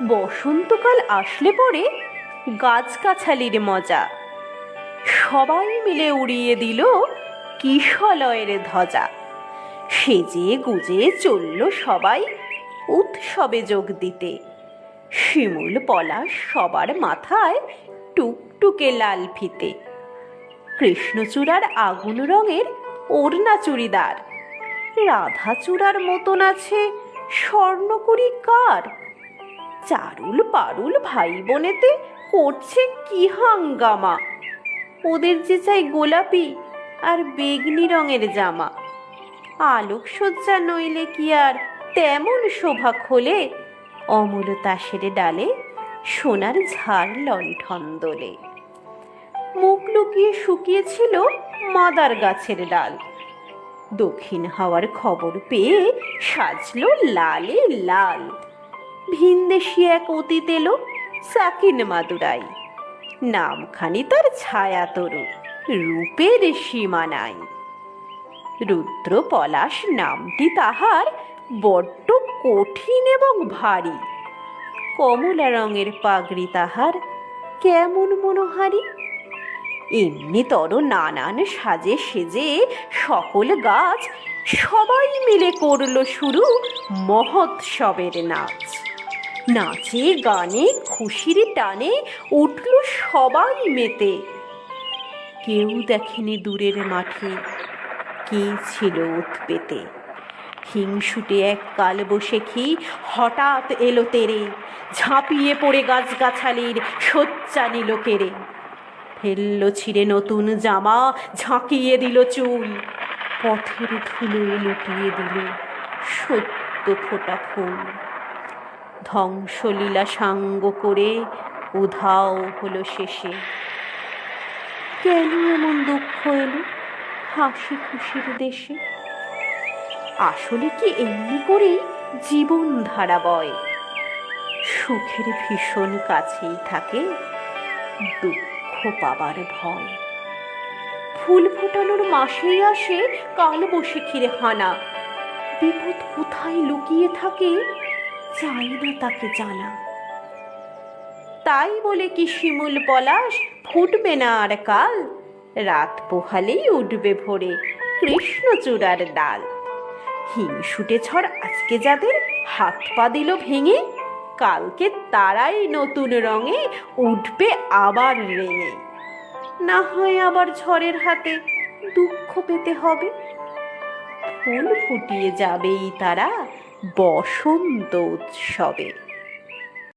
বসন্তকাল আসলে পরে গাছগাছালির মজা, সবাই মিলে উড়িয়ে দিল কিশলয়ের ধ্বজা। সেজে গুজে চলল সবাই উৎসবে যোগ দিতে। শিমুল পলাশ সবার মাথায় টুকটুকে লাল ফিতে। কৃষ্ণচূড়ার আগুন রঙের ওড়না চুড়িদার, রাধাচূড়ার মতন আছে স্বর্ণকড়ি কার। চারুল পারুল ভাই বোনেতে করছে কি হাঙ্গামা, ওদের যে চাই গোলাপি আর বেগনি রঙের জামা। আলোকসজ্জা নইলে কি আর তেমন শোভা খোলে, অমূল তাসের ডালে সোনার ঝাড় লণ্ঠন দোলে। মুখ লুকিয়ে শুকিয়েছিল মাদার গাছের ডাল, দক্ষিণ হাওয়ার খবর পেয়ে সাজলো লালে লাল। ভিনদেশি এক অতীত এলো সাকিন মাদুরাই, নামখানি তার ছায়া তরু, রূপের সীমা নাই। রুদ্র পলাশ নামটি তাহার বড্ড কঠিন এবং ভারী, কমলা রঙের পাগড়ি তাহার কেমন মনোহারী। এমনি তর নানান সাজে সেজে সকল গাছ সবাই মিলে করল শুরু মহোৎসবের নাচ। নাচে গানে খুশির টানে উঠল সবাই মেতে। কেউ দেখেনি দূরের মাঠে কে ছিল ওত পেতে। হিংসুটে এক কালবৈশাখী হঠাৎ এলো তেরে, ঝাঁপিয়ে পড়ে গাছগাছালির শয্যা নিল কেড়ে। ফেলল ছিঁড়ে নতুন জামা, ঝাঁকিয়ে দিল চুল, পথের ধুলোয় লুটিয়ে দিল সদ্য ফোটা ফুল। ধ্বংসলীলা সাঙ্গ করে উধাও হলো শেষে। কেন এমন দুঃখ এলো হাসি খুশির দেশে? আসলে কি এমনি করেই জীবন ধারা বয়, সুখের ভীষণ কাছেই থাকে দুঃখ পাবার ভয়। ফুল ফোটানোর মাসেই আসে কালবৈশাখীর হানা, বিপদ কোথায় লুকিয়ে থাকে চাই না তাকে জানা। তাই বলে কি শিমুল পলাশ ফুটবে না আর কাল, রাত পোহালেই উঠবে ভোরে কৃষ্ণচূড়ার ডাল। হিংসুটে ঝড় আজকে যাদের হাত পা দিল ভেঙে, কালকে তারাই নতুন রঙে উঠবে আবার রেঙে। না হয় আবার ঝড়ের হাতে দুঃখ পেতে হবে, ফুল ফুটিয়ে যাবেই তারা বসন্ত উৎসবে।